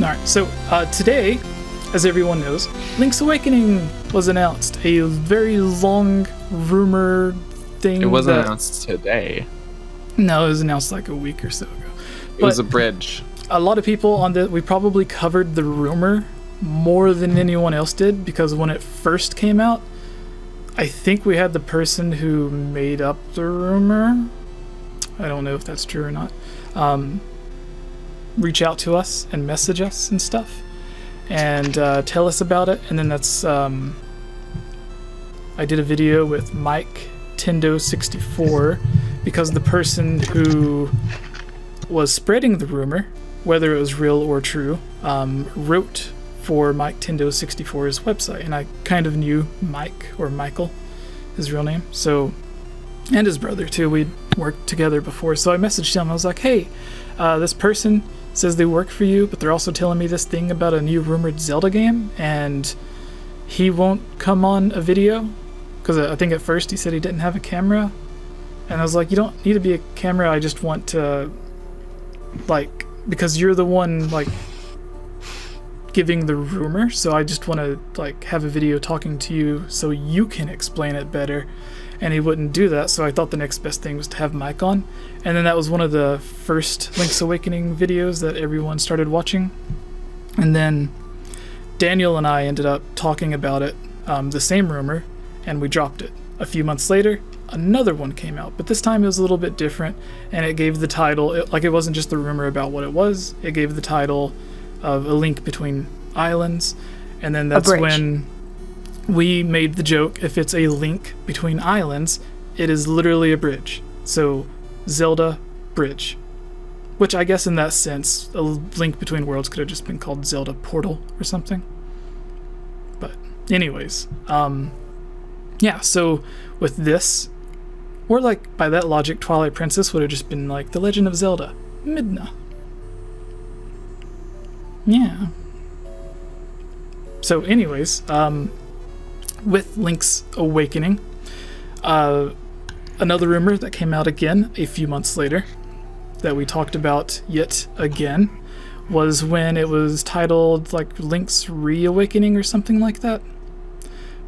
Alright, so today, as everyone knows, Link's Awakening was announced. A very long rumor thing. It wasn't announced today. No, it was announced like a week or so ago. It was a bridge. A lot of people on we probably covered the rumor more than anyone else did, because when it first came out, I think we had the person who made up the rumor, I don't know if that's true or not, reach out to us and message us and stuff and tell us about it. And then that's I did a video with Mike Tendo64 because the person who was spreading the rumor, whether it was real or true, wrote for Mike Tendo64's website, and I kind of knew Mike, or Michael, his real name, so, and his brother too. We'd worked together before, so I messaged him. I was like, hey, this person says they work for you, but they're also telling me this thing about a new rumored Zelda game, and he won't come on a video, because I think at first he said he didn't have a camera, and I was like, you don't need to be a camera, I just want to, like, because you're the one, like, giving the rumor, so I just want to, like, have a video talking to you so you can explain it better. And he wouldn't do that, so I thought the next best thing was to have Mike on. And then that was one of the first Link's Awakening videos that everyone started watching. And then Daniel and I ended up talking about it, the same rumor, and we dropped it. A few months later, another one came out, but this time it was a little bit different, and it gave the title, it wasn't just the rumor about what it was, it gave the title of A Link Between Islands, and then that's when we made the joke, if it's a link between islands, it is literally a bridge. So, Zelda Bridge. Which I guess in that sense, a link between worlds could have just been called Zelda Portal or something. But anyways, yeah, so with this, or like by that logic, Twilight Princess would have just been like The Legend of Zelda Midna. Yeah. So anyways, with Link's Awakening, another rumor that came out again a few months later that we talked about yet again was when it was titled like Link's Reawakening or something like that.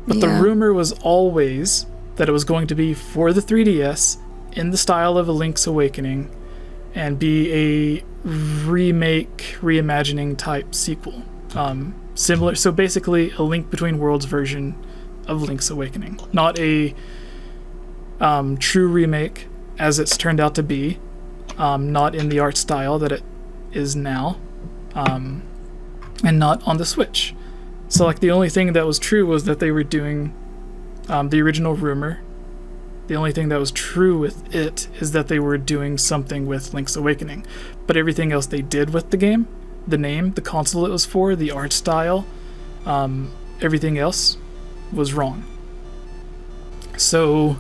But the rumor was always that it was going to be for the 3DS in the style of A Link's Awakening and be a remake, reimagining type sequel. Similar, so basically a Link Between Worlds version of Link's Awakening. Not a true remake as it's turned out to be, not in the art style that it is now, and not on the Switch. So like the only thing that was true was that they were doing the original rumor. The only thing that was true with it is that they were doing something with Link's Awakening. But everything else they did with the game, the name, the console it was for, the art style, everything else was wrong. So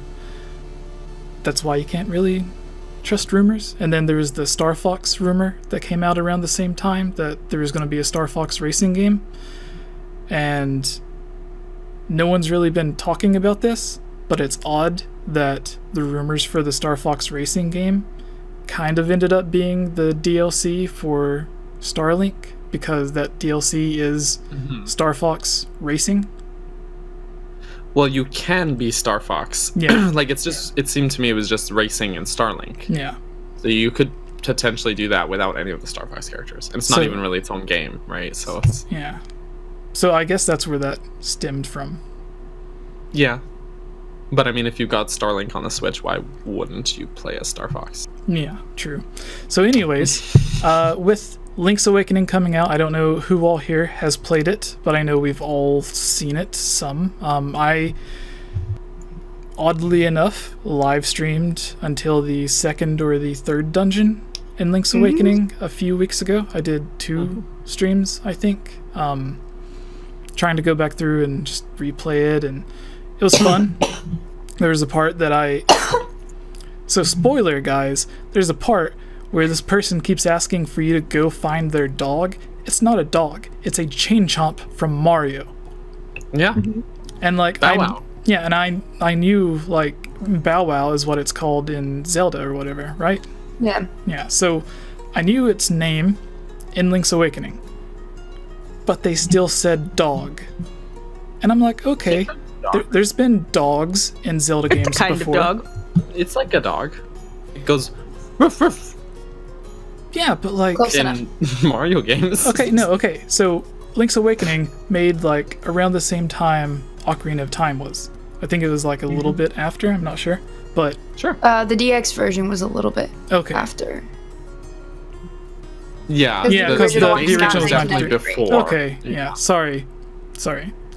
that's why you can't really trust rumors. And then there was the Star Fox rumor that came out around the same time that there was going to be a Star Fox racing game. And no one's really been talking about this, but it's odd that the rumors for the Star Fox racing game kind of ended up being the DLC for Starlink, because that DLC is Star Fox Racing. Well, you can be Star Fox. Yeah. Like, it's just, it seemed to me it was just racing and Starlink. Yeah. So you could potentially do that without any of the Star Fox characters. And it's not even really its own game, right? So it's... Yeah. So I guess that's where that stemmed from. Yeah. But I mean, if you got Starlink on the Switch, why wouldn't you play as Star Fox? Yeah, true. So anyways, with Link's Awakening coming out, I don't know who all here has played it, but I know we've all seen it, some. I, oddly enough, live streamed until the second or the third dungeon in Link's Awakening a few weeks ago. I did 2 streams, I think, trying to go back through and just replay it, and it was fun. There was a part that so spoiler guys, there's a part where this person keeps asking for you to go find their dog. It's not a dog, it's a chain chomp from Mario. Yeah. And like Bow Wow. Yeah, and I knew like Bow Wow is what it's called in Zelda or whatever, right? Yeah. Yeah, so I knew its name in Link's Awakening. but they still said dog. And I'm like, okay, there's been dogs in Zelda games It's a kind before. of dog. It's like a dog. It goes ruff ruff Yeah, but like Close in enough. Mario games. okay. So Link's Awakening made like around the same time Ocarina of Time was. I think it was like a little bit after. I'm not sure, but Sure. The DX version was a little bit okay. after. Yeah. Yeah, because the original was was definitely 93. before. Okay, yeah. Sorry,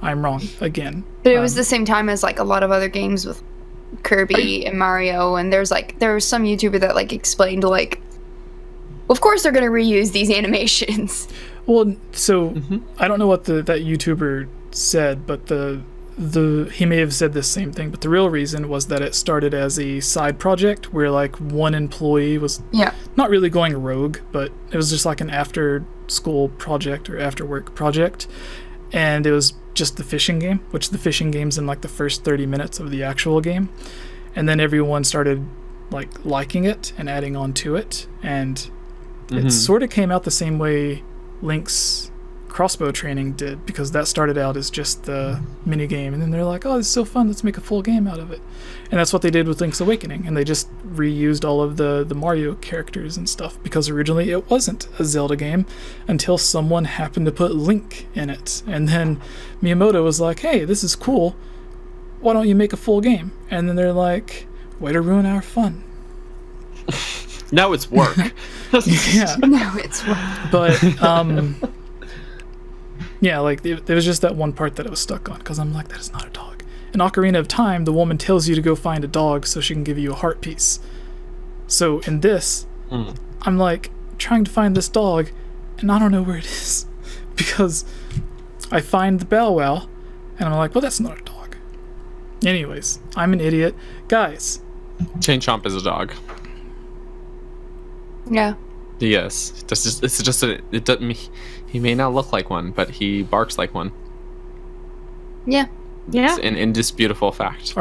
I'm wrong again. But it was the same time as like a lot of other games with Kirby and Mario, and there was some YouTuber that like explained like, of course they're gonna reuse these animations. Well, so I don't know what that YouTuber said, but he may have said the same thing, but the real reason was that it started as a side project where like one employee was not really going rogue, but it was just like an after school project or after work project, and it was just the fishing game, which the fishing game's in like the first 30 minutes of the actual game, and then everyone started like liking it and adding on to it, and it sort of came out the same way Link's crossbow training did, because that started out as just the mini game, and then they're like, oh, this is so fun, let's make a full game out of it. And that's what they did with Link's Awakening, and they just reused all of the Mario characters and stuff, because originally it wasn't a Zelda game until someone happened to put Link in it, and then Miyamoto was like, hey, this is cool, why don't you make a full game? And then they're like, way to ruin our fun. Now it's work. Yeah. No, it's But yeah, like there was just that one part that I was stuck on, because I'm like, that is not a dog. In Ocarina of Time, the woman tells you to go find a dog so she can give you a heart piece. So in this, I'm like trying to find this dog, and I don't know where it is, because I find the Bow Wow, and I'm like, well, that's not a dog. Anyways, I'm an idiot, guys. Chain Chomp is a dog. Yeah. Yes, it's just it doesn't. He may not look like one, but he barks like one. Yeah. Yeah. It's an indisputable fact.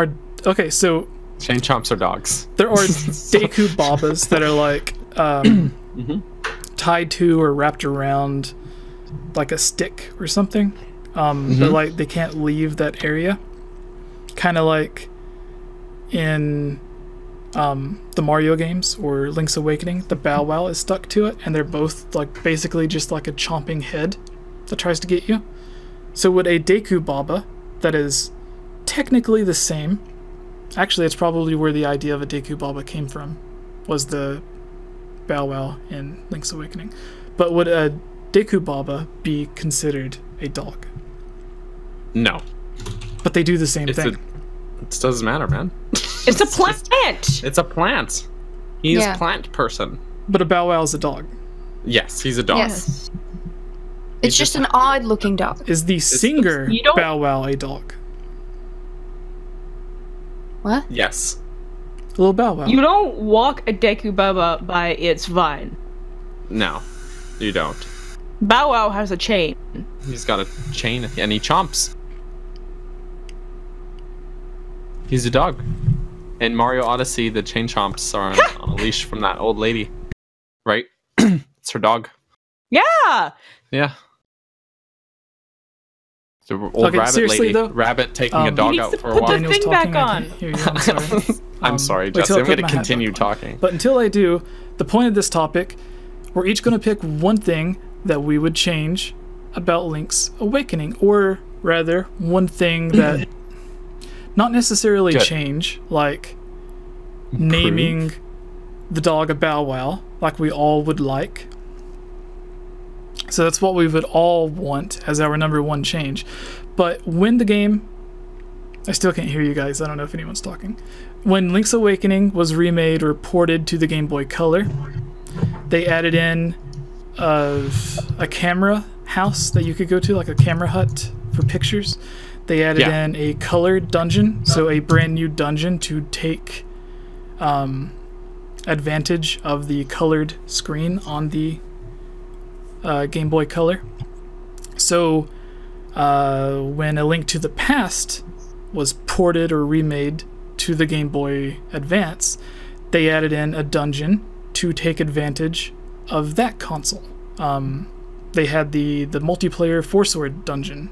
Okay, so Chain Chomps are dogs. there are Deku Babas that are like tied to or wrapped around like a stick or something, but like they can't leave that area. Kind of like in the Mario games or Link's Awakening, the Bow Wow is stuck to it, and they're both like basically just like a chomping head that tries to get you. So would a Deku Baba that is technically the same, actually it's probably where the idea of a Deku Baba came from, was the Bow Wow in Link's Awakening. But would a Deku Baba be considered a dog? No. But they do the same thing. It doesn't matter, man. It's a plant. It's a plant. He's Yeah. plant person. But a Bow Wow is a dog. Yes, he's a dog. Yes. It's just an odd looking dog. Is the singer you don't- Bow Wow a dog? What? Yes. A little Bow Wow. You don't walk a Deku Baba by its vine. No, you don't. Bow Wow has a chain. He's got a chain and he chomps. He's a dog. In Mario Odyssey, the chain chomps are on a leash from that old lady. Right? It's her dog. Yeah. Yeah. The old Okay, rabbit seriously, lady. though? Rabbit taking a He dog needs out to for a put walk. the Daniel's thing talking, back I on. can't hear you, I'm sorry. I'm sorry, wait till Jesse. I I'm put going to my hat continue back on. talking. But until I do, the point of this topic, we're each going to pick one thing that we would change about Link's Awakening, or rather, one thing that not necessarily Good. change, like naming the dog a Bow Wow, like we all would like. So that's what we would all want as our number one change. But when the game... I still can't hear you guys, I don't know if anyone's talking. When Link's Awakening was remade or ported to the Game Boy Color, they added in a camera house that you could go to, like a camera hut for pictures. They added in a colored dungeon, so a brand new dungeon to take advantage of the colored screen on the Game Boy Color. So when A Link to the Past was ported or remade to the Game Boy Advance, they added in a dungeon to take advantage of that console. they had the multiplayer Four Sword dungeon.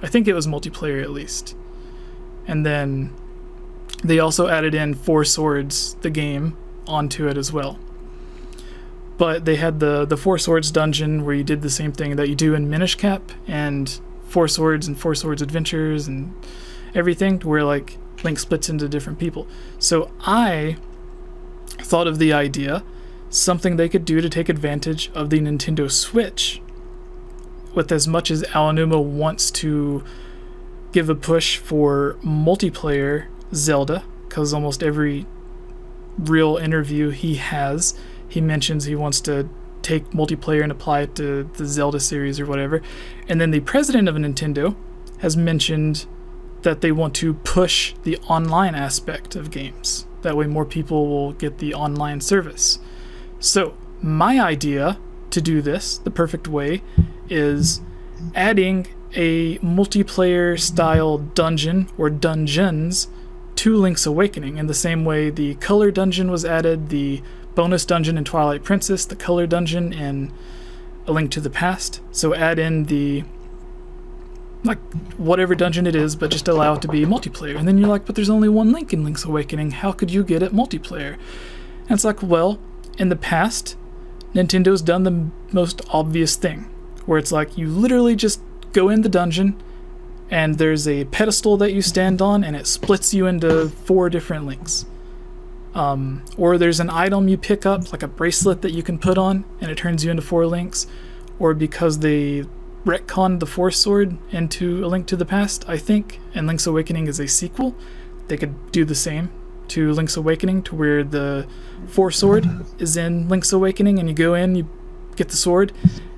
I think it was multiplayer at least. And then they also added in Four Swords, the game, onto it as well. But they had the Four Swords dungeon where you did the same thing that you do in Minish Cap and Four Swords and Four Swords Adventures and everything, where like Link splits into different people. So I thought of the idea, something they could do to take advantage of the Nintendo Switch. With as much as Aonuma wants to give a push for multiplayer Zelda, because almost every real interview he has, he mentions he wants to take multiplayer and apply it to the Zelda series or whatever. And then the president of Nintendo has mentioned that they want to push the online aspect of games. That way more people will get the online service. So my idea to do this, the perfect way, is adding a multiplayer style dungeon or dungeons to Link's Awakening in the same way the color dungeon was added, the bonus dungeon in Twilight Princess, the color dungeon in A Link to the Past. So add in the, like, whatever dungeon it is, but just allow it to be multiplayer. And then you're like, but there's only one Link in Link's Awakening, how could you get it multiplayer? And it's like, well, in the past, Nintendo's done the most obvious thing, where it's like you literally just go in the dungeon and there's a pedestal that you stand on and it splits you into 4 different Links. Or there's an item you pick up, like a bracelet that you can put on, and it turns you into 4 Links. Or because they retconned the Four Sword into A Link to the Past, I think, and Link's Awakening is a sequel, they could do the same to Link's Awakening, to where the Four Sword is in Link's Awakening, and you go in, you get the sword,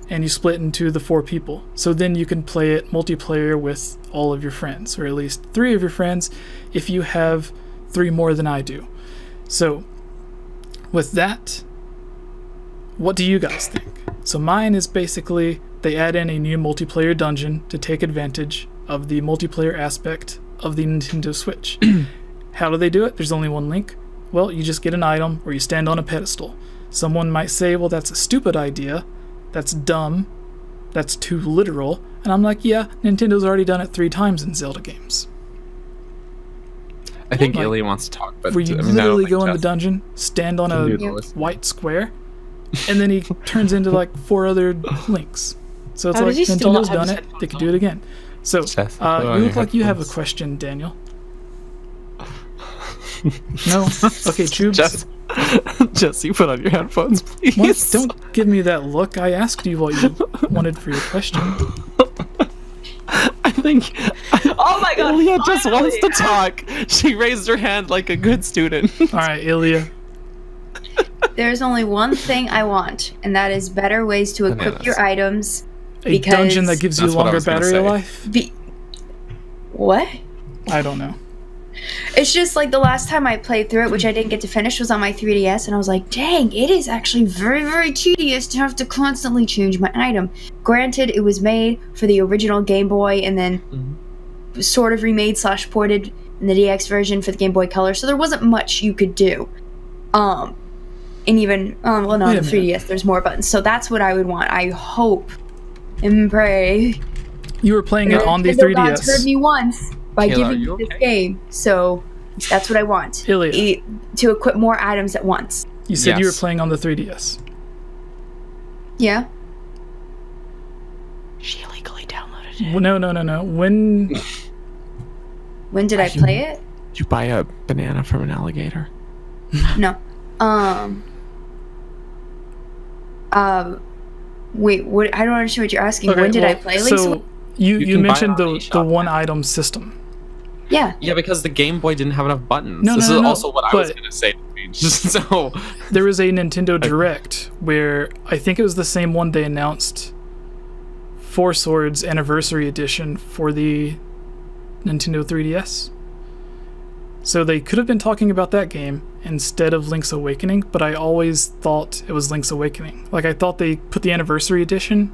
and you split into the 4 people. So then you can play it multiplayer with all of your friends, or at least 3 of your friends, if you have 3 more than I do. So, with that, what do you guys think? So mine is basically, they add in a new multiplayer dungeon to take advantage of the multiplayer aspect of the Nintendo Switch. How do they do it? There's only one Link. Well, you just get an item or you stand on a pedestal. Someone might say, well, that's a stupid idea. That's dumb. That's too literal. And I'm like, yeah, Nintendo's already done it 3 times in Zelda games. I think Like, Illy wants to talk, but where you I mean, literally I go don't in the think dungeon, stand on can a do the list. white square, and then he turns into like 4 other Links. So it's How like does he still Nintendo's not have done his it, they could do it again. So Jess, put you on your look like you have a headphones. question, Daniel. No? Okay, Jubes. Jess, you put on your headphones, please. What? Don't give me that look. I asked you what you wanted for your question. I think Oh my god! Ilya just finally! wants to talk. She raised her hand like a good student. Alright, Ilya. There's only one thing I want, and that is better ways to equip Bananas. your items. A Because- dungeon that gives you That's what I longer was gonna battery say. life? What? I don't know. It's just like the last time I played through it, which I didn't get to finish, was on my 3DS, and I was like, dang, it is actually very, very tedious to have to constantly change my item. Granted, it was made for the original Game Boy and then sort of remade / ported in the DX version for the Game Boy Color, so there wasn't much you could do. And even, well, no, on Wait the a minute. 3DS, there's more buttons, so that's what I would want. I hope and pray. You were playing it on the Nintendo gods heard 3DS. me once by Kayla, are giving you me this okay? game, so that's what I want. Ilya. To equip more items at once. You said you were Yes. playing on the 3DS. Yeah. She illegally downloaded it. Well, no. When When did I play it? Did you buy a banana from an alligator? No. Wait, what? I don't understand what you're asking. Okay, when did I well, play Link's So Awakening? you can buy it mentioned on the the eShop one now. item system. Yeah. Yeah, because the Game Boy didn't have enough buttons. No, this no, is no, also what I was but- going to say. So, There was a Nintendo Direct where I think it was the same one they announced Four Swords Anniversary Edition for the Nintendo 3DS. So they could have been talking about that game instead of Link's Awakening, but I always thought it was Link's Awakening. Like, I thought they put the Anniversary Edition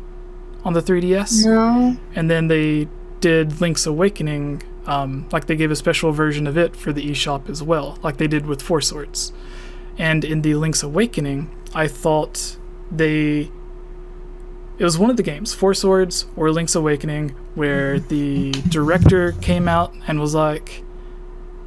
on the 3DS, No. and then they did Link's Awakening, like they gave a special version of it for the eShop as well, like they did with Four Swords. And in the Link's Awakening, I thought they it was one of the games, Four Swords or Link's Awakening, where the director came out and was like,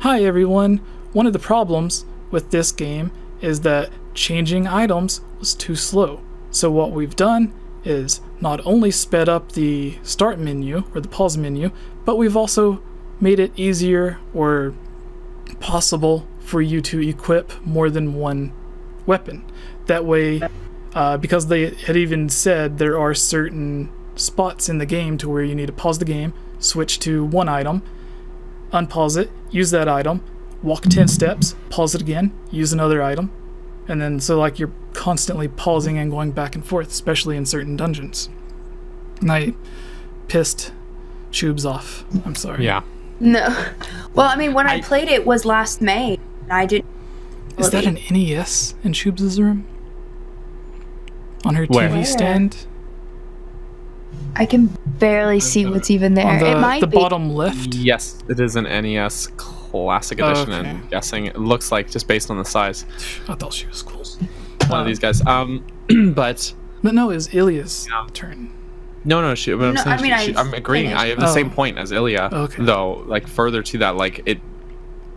"Hi everyone, one of the problems with this game is that changing items was too slow. So what we've done is not only sped up the start menu or the pause menu, but we've also made it easier or possible for you to equip more than one weapon. That way, because they had even said there are certain spots in the game to where you need to pause the game, switch to one item, unpause it, use that item, walk 10 steps, pause it again, use another item, and then so like you're constantly pausing and going back and forth, especially in certain dungeons." And I pissed Tubes off. I'm sorry. Yeah. No. Well, I mean, when I played it was last May, and I didn't. Is that an NES in Tubes' room? On her Where? TV stand? I can barely see what's even there. On It might the be. bottom left? Yes, it is an NES Classic Edition, Okay. and guessing it looks like, just based on the size, I thought she was cool. one of these guys. But No, it was Ilya's turn. no, but I'm No, saying I mean, I'm agreeing. I have the same point as Ilya, Okay. though. Like further to that, like it.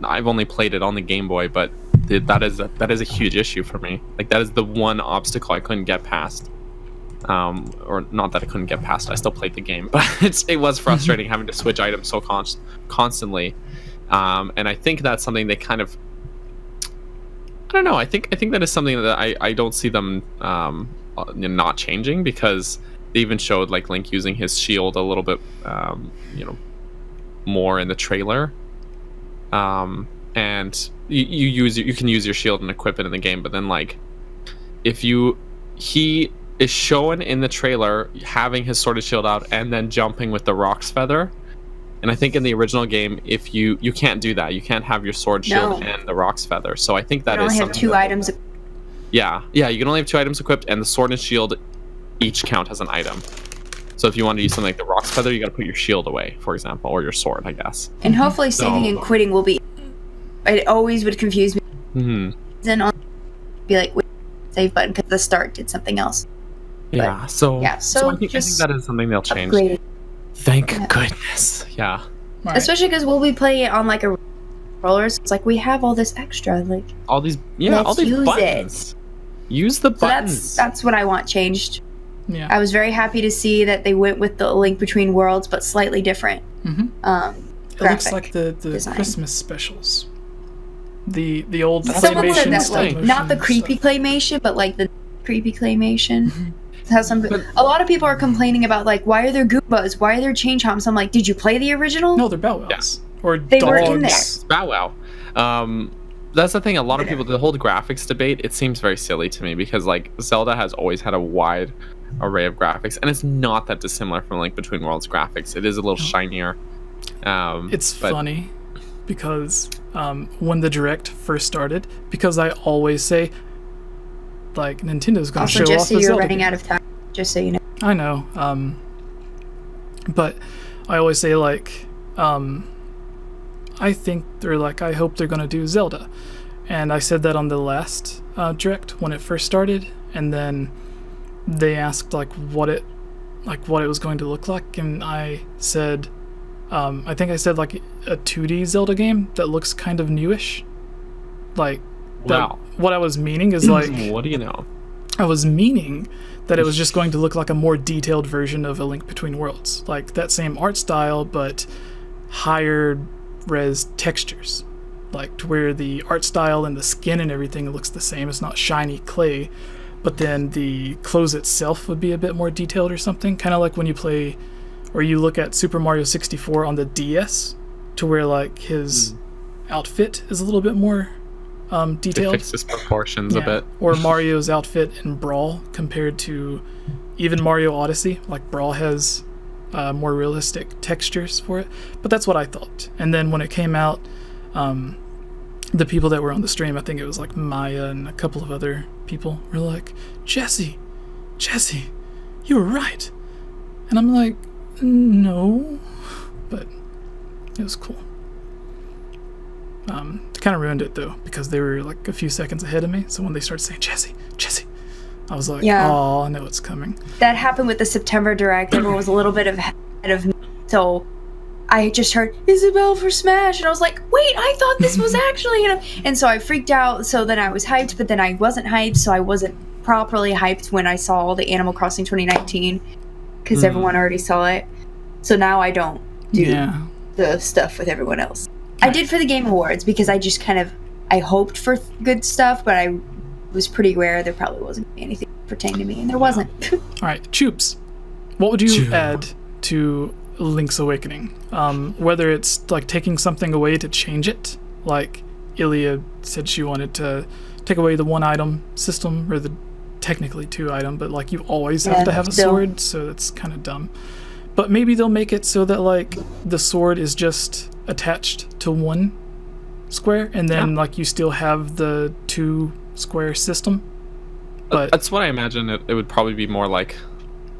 I've only played it on the Game Boy, but that is a huge issue for me. Like that is the one obstacle I couldn't get past. Or not that I couldn't get past. I still played the game, but it was frustrating having to switch items so constantly. And I think that's something they kind of. I don't know. I think that is something that I don't see them not changing, because they even showed like Link using his shield a little bit, more in the trailer. And you can use your shield and equip it in the game, but then like he is shown in the trailer having his sword and shield out and then jumping with the Rock's Feather. And I think in the original game, if you can't do that, you can't have your sword, shield, and the Rock's Feather. So I think that I only is have something 2 that- items. Yeah, you can only have 2 items equipped, and the sword and shield each count as an item. So if you want to use something like the Rock's Feather, you got to put your shield away, for example, or your sword, I guess. And hopefully saving and quitting will be. It always would confuse me. Mm-hmm. Then I'll be like, wait, save button, because the start did something else. Yeah. So yeah, so I think just that is something they'll change. Upgraded. Thank goodness. Yeah. Right. Especially because we'll be playing it on like a controller, so it's like we have all this extra, like. All these Let's use buttons. Use the So buttons. that's what I want changed. Yeah. I was very happy to see that they went with the Link Between Worlds, but slightly different. Mm-hmm. It looks like the design. Christmas specials. The old Someone said claymation that, stop like, motion not the creepy stuff. claymation, but like the creepy claymation. Mhm. Has some. A lot of people are complaining about like, why are there Goombas? Why are there Chain Chomps? I'm like, did you play the original? No, they're Bow Wows. Or They dogs. were in there. Bow Wow. That's the thing. A lot of people, the whole graphics debate, it seems very silly to me, because like Zelda has always had a wide array of graphics, and it's not that dissimilar from Link Between Worlds graphics. It is a little shinier. It's but- funny because when the Direct first started, because I always say, like, Nintendo's going to Also, show off Jesse, the you're Zelda running game. out of time. Just so you know. I know. But I always say, like, I think they're like, I hope they're going to do Zelda. And I said that on the last Direct when it first started, and then they asked like what it was going to look like, and I said, I think I said like a 2D Zelda game that looks kind of newish. Like, Wow. what I was meaning is like, What do you know? I was meaning that it was just going to look like a more detailed version of A Link Between Worlds, like that same art style but higher res textures, like to where the art style and the skin and everything looks the same. It's not shiny clay, but then the clothes itself would be a bit more detailed or something, kind of like when you play or you look at Super Mario 64 on the DS, to where like his outfit is a little bit more They detailed. fix his proportions a bit. Or Mario's outfit in Brawl compared to even Mario Odyssey. Like Brawl has more realistic textures for it. But that's what I thought. And then when it came out, the people that were on the stream, I think it was like Maya and a couple of other people, were like, Jesse, you were right. And I'm like, no. But it was cool. They kind of ruined it though, because they were like a few seconds ahead of me. So when they started saying Jesse, I was like, Yeah. oh, I know it's coming. That happened with the September Direct. Everyone was a little bit ahead of me. So I just heard Isabelle for Smash, and I was like, wait, I thought this was actually, and so I freaked out. So then I was hyped, but then I wasn't hyped, so I wasn't properly hyped when I saw the Animal Crossing 2019, because everyone already saw it. So now I don't do the stuff with everyone else. I did for the Game Awards, because I just kind of, I hoped for good stuff, but I was pretty aware there probably wasn't anything pertaining to me, and there wasn't. All right, Choops, what would you add to Link's Awakening? Whether it's like taking something away to change it, like Ilya said she wanted to take away the one item system, or the technically two item, but like you always have to have a sword, so that's kind of dumb. But maybe they'll make it so that like the sword is just attached to one square, and then like you still have the two square system. But that's what I imagine. It would probably be more like,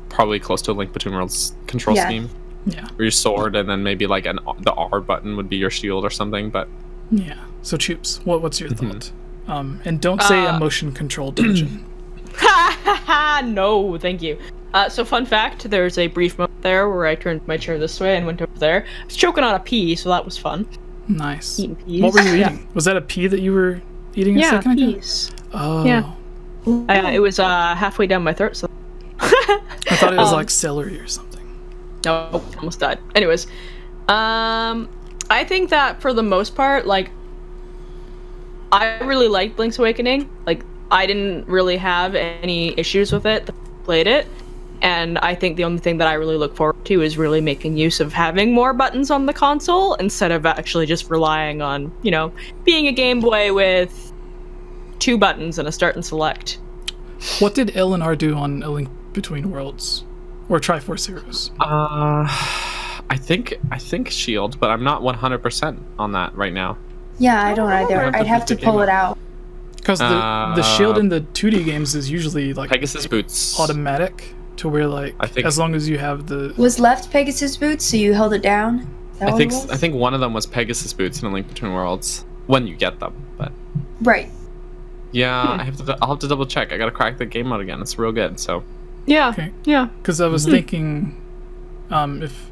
probably close to a Link Between Worlds control scheme. Yeah. Or your sword, and then maybe like the R button would be your shield or something. But yeah. So Choops, what's your thought? And don't say a motion control dungeon. No, thank you. So fun fact, there's a brief moment there where I turned my chair this way and went over there. I was choking on a pea, so that was fun. Nice. Eating peas. What were you eating? Was that a pea that you were eating a second ago? Peas. Oh. Yeah. It was halfway down my throat, so... I thought it was like celery or something. No, almost died. Anyways, I think that for the most part, like, I really liked Link's Awakening. Like, I didn't really have any issues with it. Played it, and I think the only thing that I really look forward to is really making use of having more buttons on the console instead of actually just relying on, you know, being a Game Boy with 2 buttons and a start and select. What did L and R do on A Link Between Worlds or Triforce Heroes? I think Shield, but I'm not 100% on that right now. Yeah, I don't either. I'd have to pull it out. Because the shield in the 2D games is usually like Pegasus boots automatic, to where like as long as you have the was left Pegasus boots, so you held it down. I think one of them was Pegasus boots in A Link Between Worlds when you get them, but right. Yeah, I'll have to double check. I gotta crack the game out again. It's real good. So yeah, yeah. Because I was thinking, if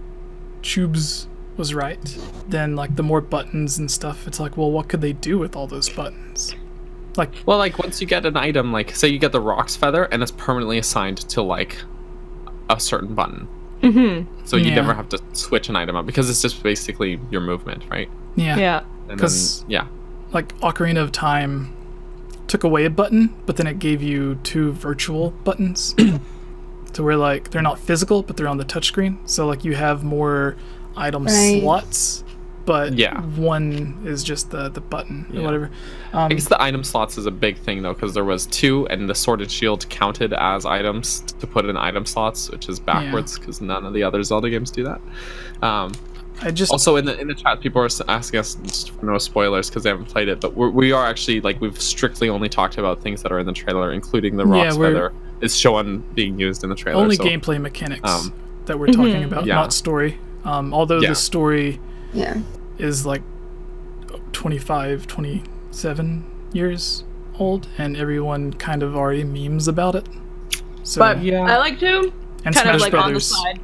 Tubes was right, then like the more buttons and stuff, it's like, well, what could they do with all those buttons? Like, well, like once you get an item, like say you get the Rocks Feather, and it's permanently assigned to like a certain button. So you never have to switch an item up because it's just basically your movement, right? Yeah. Yeah. Because like Ocarina of Time took away a button, but then it gave you 2 virtual buttons, to where like they're not physical, but they're on the touchscreen. So like you have more item slots. But one is just the button or whatever. I guess the item slots is a big thing though, because there was 2, and the Sword and Shield counted as items to put in item slots, which is backwards because none of the other Zelda games do that. I just also in the chat, people are asking us for no spoilers because they haven't played it, but we are actually like we've strictly only talked about things that are in the trailer, including the Rocks Feather is shown being used in the trailer. Only gameplay mechanics that we're talking about, not story. Although the story is like 25, 27 years old, and everyone kind of already memes about it. So, but I like to and kind Smash of like Brothers. on the side.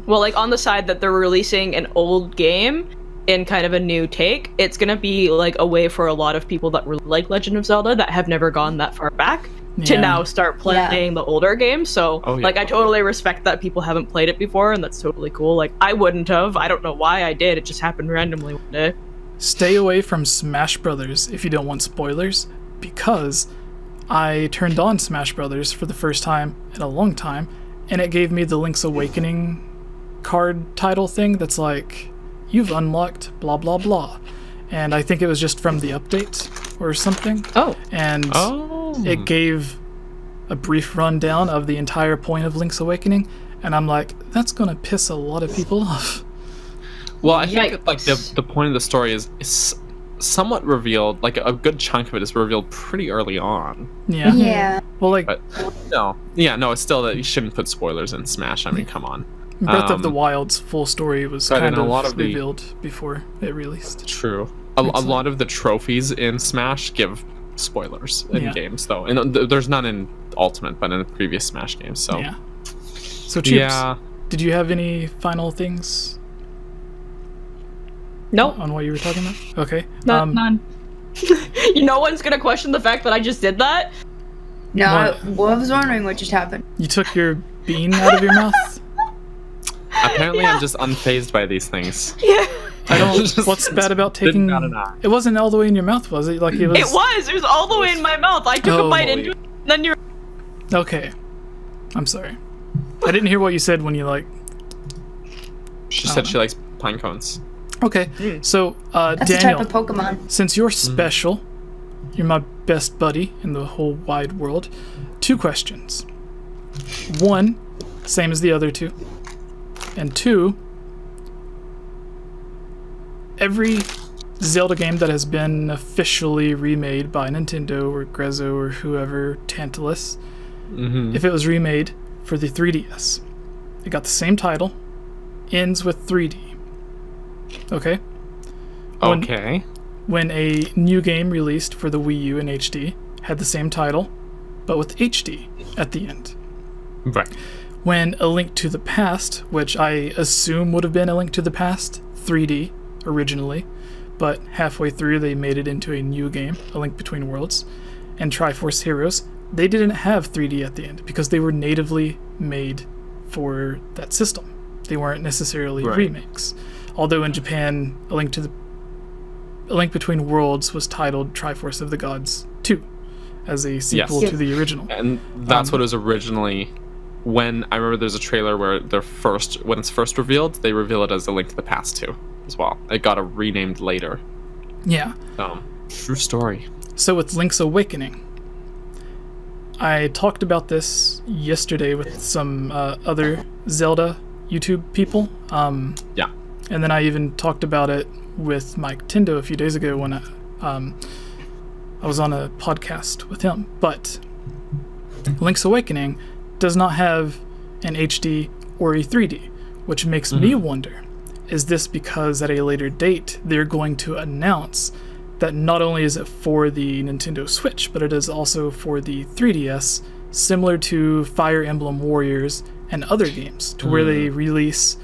Well, like on the side that they're releasing an old game in kind of a new take, it's gonna be like a way for a lot of people that really like Legend of Zelda that have never gone that far back to now start playing the older games. So like I totally respect that people haven't played it before, and that's totally cool. Like I wouldn't have. I don't know why I did. It just happened randomly one day. Stay away from Smash Brothers if you don't want spoilers, because I turned on Smash Brothers for the first time in a long time, and it gave me the Link's Awakening card title thing that's like, you've unlocked blah blah blah, and I think it was just from the update or something. And it gave a brief rundown of the entire point of Link's Awakening, and I'm like, that's gonna piss a lot of people off. Well, I think like the point of the story is somewhat revealed. Like a good chunk of it is revealed pretty early on. Yeah. Well, like, but no, it's still that you shouldn't put spoilers in Smash. I mean, come on. Breath of the Wild's full story was kind of revealed before it released. True. A lot of the trophies in Smash give spoilers in games, though, and there's none in Ultimate, but in the previous Smash games. So Yeah. So Chomps, did you have any final things Nope. on what you were talking about? Okay. None. No one's gonna question the fact that I just did that. No, What? I was wondering what just happened. You took your bean out of your mouth? apparently, I'm just unfazed by these things. Yeah. I don't. Just What's bad about taking? didn't bat an eye. It wasn't all the way in your mouth, was it? Like it was. It was all the way in my mouth. I took Oh. a bite into it, and then you're. Okay. I'm sorry. I didn't hear what you said when you like. She said she likes pine cones. Okay. So That's Daniel, a type of Pokemon. since you're special, you're my best buddy in the whole wide world. 2 questions. 1, same as the other 2. And 2, every Zelda game that has been officially remade by Nintendo or Grezzo or whoever, Tantalus, if it was remade for the 3DS, it got the same title, ends with 3D. Okay? Okay. When a new game released for the Wii U in HD had the same title, but with HD at the end. Right. When A Link to the Past, which I assume would have been A Link to the Past 3D originally, but halfway through they made it into a new game, A Link Between Worlds, and Triforce Heroes, they didn't have 3D at the end because they were natively made for that system. They weren't necessarily remakes. Although in Japan, A Link Between Worlds was titled Triforce of the Gods 2 as a sequel to the original. And that's what it was originally. When I remember there's a trailer where when it's first revealed, they reveal it as A Link to the Past 2 as well. It got renamed later. Yeah. True story. So with Link's Awakening, I talked about this yesterday with some other Zelda YouTube people. Yeah. And then I even talked about it with Mike Tindo a few days ago when I was on a podcast with him. But Link's Awakening does not have an HD or a 3D, which makes me wonder, is this because at a later date they're going to announce that not only is it for the Nintendo Switch, but it is also for the 3DS, similar to Fire Emblem Warriors and other games, to where they release...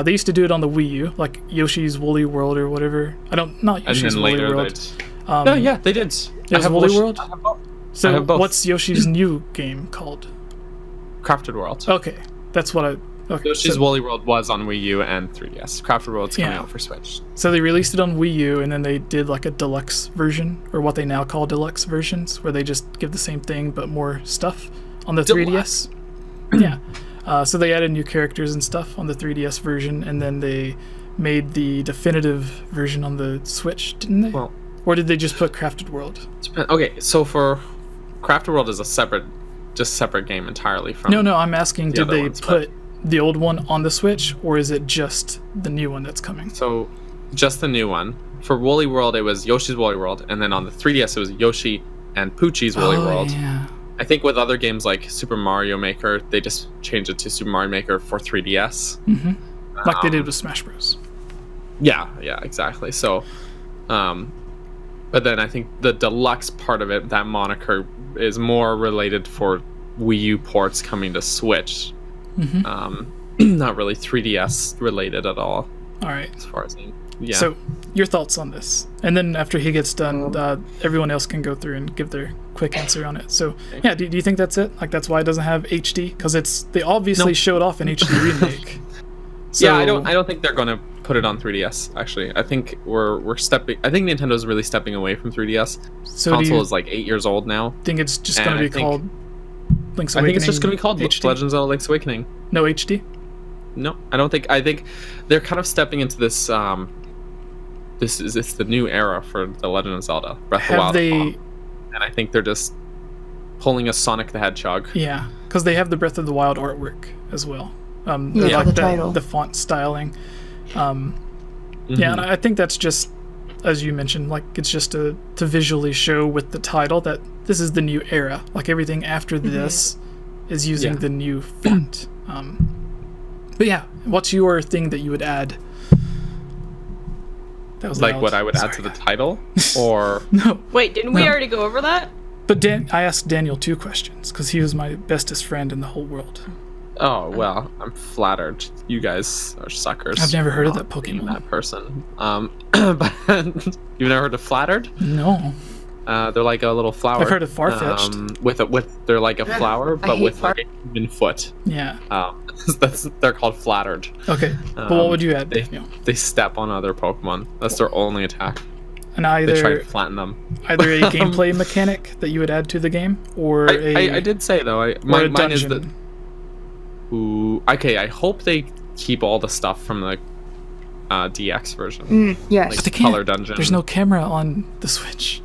they used to do it on the Wii U, like Yoshi's Woolly World or whatever. Not Yoshi's Woolly World. No, yeah, they did. It was Woolly World? I have both. So I have both. what's Yoshi's new game called? Crafted World. Okay, that's what I... Okay, Yoshi's Woolly World was on Wii U and 3DS. Crafted World's coming out for Switch. So they released it on Wii U, and then they did like a deluxe version, or what they now call deluxe versions, where they just give the same thing but more stuff on the 3DS. Yeah. So they added new characters and stuff on the 3DS version, and then they made the definitive version on the Switch, didn't they? Well, or did they just put Crafted World? Okay, so for Crafted World is a separate game entirely from... No, I'm asking, did they ones, put the old one on the Switch, or is it just the new one that's coming? So, just the new one. For Woolly World, it was Yoshi's Woolly World, and then on the 3DS, it was Yoshi and Poochie's Woolly World. Yeah. I think with other games like Super Mario Maker, they just changed it to Super Mario Maker for 3DS. Like they did with Smash Bros. Yeah, exactly. So, but then I think the deluxe part of it, that moniker, is more related for Wii U ports coming to Switch. Not really 3DS related at all. All right. As far as yeah. So, your thoughts on this, and then after he gets done, everyone else can go through and give their quick answer on it. So, yeah, do you think that's it? Like that's why it doesn't have HD? Because they obviously showed off an HD remake. So, yeah, I don't think they're gonna put it on 3DS. Actually, I think we're stepping. I think Nintendo's really stepping away from 3DS. So console is like 8 years old now. Think it's just gonna be called Link's Awakening? I think it's just gonna be called HD? Legends of Link's Awakening. No HD? No, I don't think. I think they're kind of stepping into this. It's the new era for the Legend of Zelda Breath of the Wild. And I think they're just pulling a Sonic the Hedgehog. Yeah, because they have the Breath of the Wild artwork as well. Like the title. The font styling. Yeah, and I think that's just, as you mentioned, like it's just to visually show with the title that this is the new era. Like everything after this is using the new font. But yeah, what's your thing that you would add? That was like loud. what I would add to the title, or no. Wait, didn't we already go over that? But I asked Daniel 2 questions because he was my bestest friend in the whole world. Oh well, I'm flattered. You guys are suckers. I've never heard of not that being Pokemon. That person. But you've never heard of flattered? No. They're like a little flower. I've heard of Farfetch'd. They're like a flower, but hate with like a human foot. Yeah. They're called flattered. Okay. But what would you add, They, Daniel? they step on other Pokemon. That's their only attack. And They try either to flatten them. a gameplay mechanic that you would add to the game, or I did say though. or a Mine is dungeon. Ooh, okay, I hope they keep all the stuff from the DX version. Yes. Like But they can't. color dungeon. There's no camera on the Switch.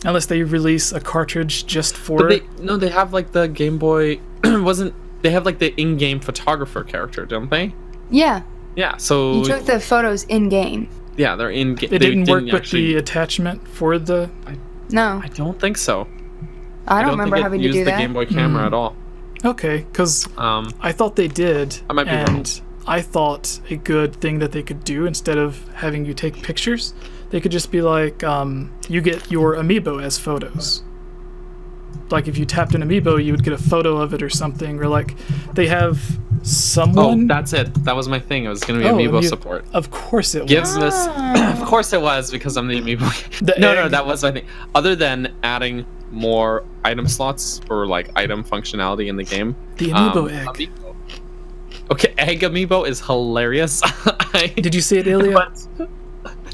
Unless they release a cartridge just for... But they have like the Game Boy... They have like the in-game photographer character, don't they? Yeah. Yeah, so... You took the photos in game. Yeah, they're in-game. It didn't work with the attachment for the... No, I don't think so. I don't remember think having it to used do the that. Game Boy camera at all. Okay, because I thought they did. I might be wrong. And I thought a good thing that they could do, instead of having you take pictures, they could just be like, you get your Amiibo as photos. Like if you tapped an Amiibo, you would get a photo of it or something, or like they have someone... Oh, that's it. That was my thing. It was going to be Amiibo support. Of course it was. Gives this... Of course it was, because I'm the Amiibo. No, that was my thing. Other than adding more item slots or like item functionality in the game. The Amiibo egg. Amiibo. Okay, egg Amiibo is hilarious. Did you see it, Ilya?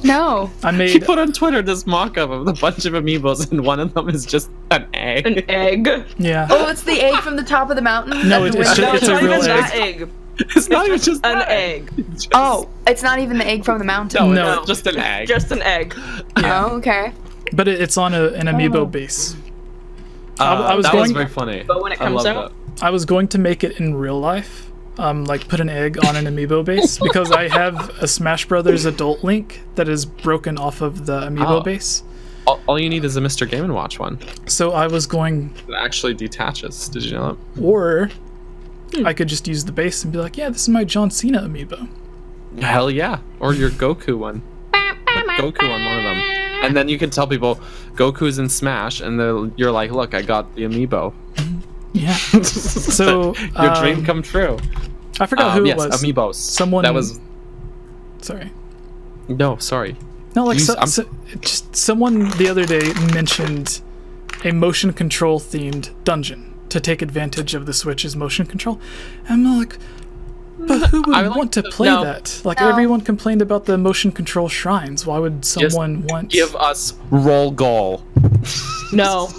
No. I He made... put on Twitter this mock-up of a bunch of Amiibos, and one of them is just an egg. An egg. Yeah. Oh, it's the egg from the top of the mountain? No, at the it's window? just- it's a not real even egg. that egg. It's not even just An that. egg. It's just- Oh, it's not even the egg from the mountain? No. it's just an egg. Just an egg. Oh, okay. But it's on an Amiibo base. I was that going... was very funny. But when it I comes love out- I was going to make it in real life, like put an egg on an Amiibo base, because I have a Smash Brothers Adult Link that is broken off of the Amiibo Oh. base. All you need is a Mr. Game & Watch one. So I was going, It actually detaches. Did you know that? or I could just use the base and be like, yeah, this is my John Cena Amiibo. Hell yeah. Or your Goku one. Goku on one of them. And then you can tell people Goku's in Smash, and you're like, look, I got the Amiibo. Yeah. So Your dream come true. I forgot who yes, it was. Amiibos. Someone- That was... Sorry. No, sorry. No, like You- I'm- just someone the other day mentioned a motion control themed dungeon to take advantage of the Switch's motion control. And I'm like, but who would I would want like to to- play no. that? Like No. everyone complained about the motion control shrines. Why would someone want? Give us roll goal. No.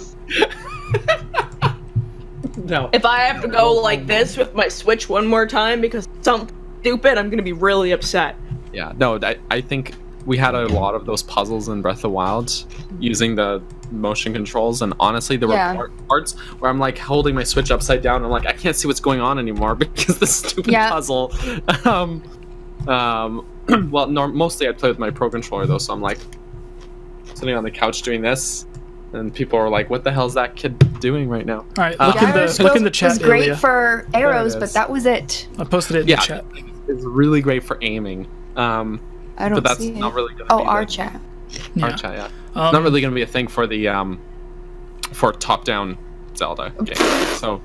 No. If I have to go like this with my Switch one more time because something stupid, I'm gonna be really upset. Yeah, no, I think we had a lot of those puzzles in Breath of the Wild using the motion controls, and honestly, there Yeah. were parts where I'm like holding my Switch upside down, and I'm like, I can't see what's going on anymore because this stupid Yeah. puzzle. Well, mostly I play with my Pro Controller though, so I'm like sitting on the couch doing this, and people are like, "What the hell is that kid doing right now?" All right, look in Gyroscope the chat, was great Ilya. for arrows, There it but is. that was it. I posted it in Yeah, the chat. it's really great for aiming. I don't But that's see not it. really gonna Oh, be our the- chat. Yeah. Our chat, yeah. Um, Not really going to be a thing for the for top-down Zelda game. So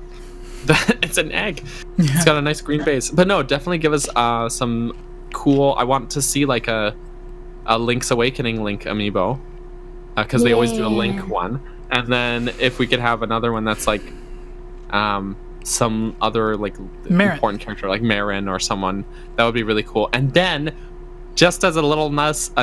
it's an egg. Yeah. It's got a nice green base. But no, definitely give us some cool. I want to see like a Link's Awakening Link amiibo, because they always do a Yeah. Link one. And then if we could have another one that's like some other like Marin. important character like Marin or someone, that would be really cool. And then just as a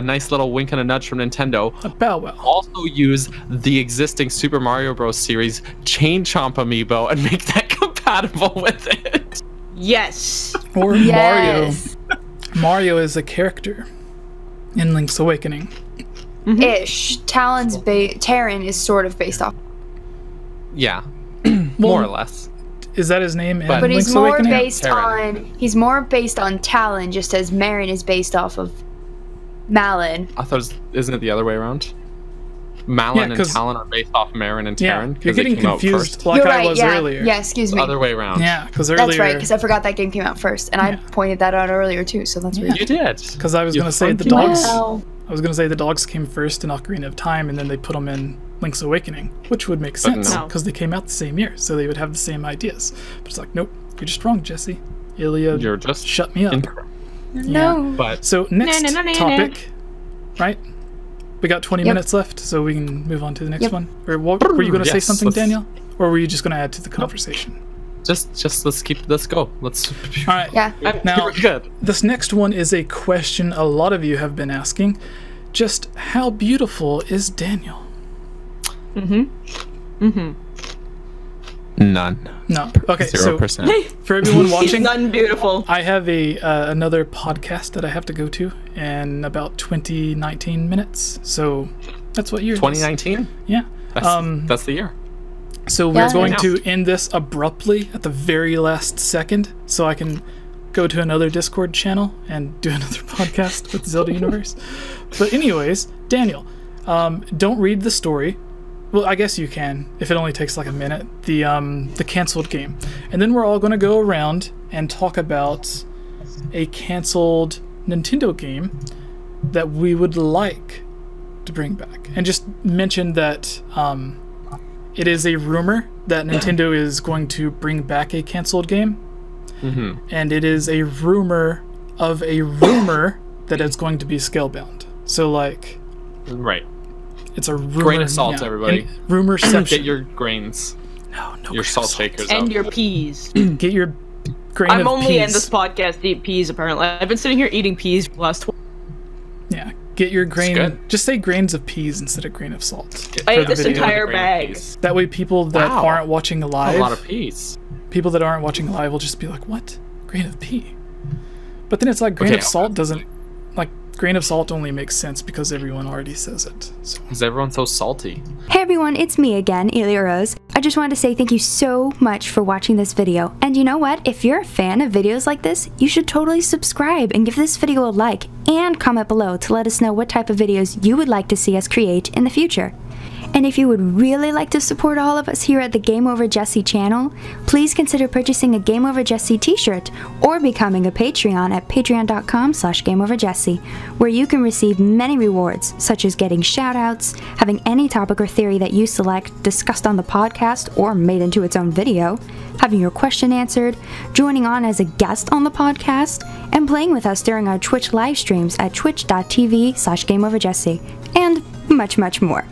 nice little wink and a nudge from Nintendo, A Bow Wow. also use the existing Super Mario Bros. Series Chain Chomp amiibo and make that compatible with it. Yes. Or Yes. Mario. Mario is a character in Link's Awakening. Ish. Terran is sort of based off. Yeah, more or less. Is that his name in But But Link's he's more Awakening? based Terran. on Talon, just as Marin is based off of Malin. I thought, isn't it the other way around? Malin Yeah, and 'cause- Talon are based off Marin and Yeah, Terran. you're 'cause they getting came out confused first. like You're I right, was yeah. earlier. Yeah, excuse The me. other way around. Yeah, because earlier... That's right, because I forgot that game came out first, and I Yeah. pointed that out earlier too, so that's weird. You did. Because I was You going to say the funky dogs... Wow. I was going to say the dogs came first in Ocarina of Time, and then they put them in Link's Awakening, which would make But sense no. because they came out the same year, so they would have the same ideas. But it's like, nope, you're just wrong, Jesse. Ilya, You're just shut me up. incorrect. No. But So next Na, na, na, na, topic, right? We got 20 Yep. minutes left, so we can move on to the next Yep. one. Or what, were you going to say Yes, something, let's- Daniel? Or were you just going to add to the conversation? just let's go. Let's. All right. Yeah. Now, We're good. this next one is a question a lot of you have been asking. Just how beautiful is Daniel? None. No. Okay, 0%. so for everyone He's watching, none beautiful. I have a another podcast that I have to go to in about 19 minutes. So that's what year it is. 2019. Yeah. That's the year. So Yeah. we're going Right to end this abruptly at the very last second, so I can go to another Discord channel and do another podcast with Zelda Universe. But anyways, Daniel, don't read the story. Well, I guess you can if it only takes like a minute. The canceled game, and then we're all going to go around and talk about a canceled Nintendo game that we would like to bring back, and just mention that it is a rumor that Nintendo is going to bring back a canceled game, and it is a rumor of a rumor that it's going to be scalebound. So like, Right. it's a rumor. Grain of salt, everybody. and Rumorception. Get your grains, no your grain of salt salt. shakers And out. your peas. Get your grain I'm of only peas. in this podcast to eat peas, apparently. I've been sitting here eating peas for the last 12 Yeah, get your grain. good. Just say grains of peas instead of grain of salt. I for ate the this video. entire Grain of bag. peas. That way, people that Wow. aren't watching live, A lot of peas. people that aren't watching live will just be like, "What? Grain of pea?" But then it's like grain Okay. of salt doesn't like grain of salt only makes sense because everyone already says it. So Is everyone so salty? Hey everyone, it's me again, Ilya Rose. I just wanted to say thank you so much for watching this video. And you know what? If you're a fan of videos like this, you should totally subscribe and give this video a like and comment below to let us know what type of videos you would like to see us create in the future. And if you would really like to support all of us here at the GameOverJesse channel, please consider purchasing a GameOverJesse t-shirt or becoming a Patreon at patreon.com/GameOverJesse, where you can receive many rewards, such as getting shoutouts, having any topic or theory that you select discussed on the podcast or made into its own video, having your question answered, joining on as a guest on the podcast, and playing with us during our Twitch live streams at twitch.tv/GameOverJesse, and much, much more.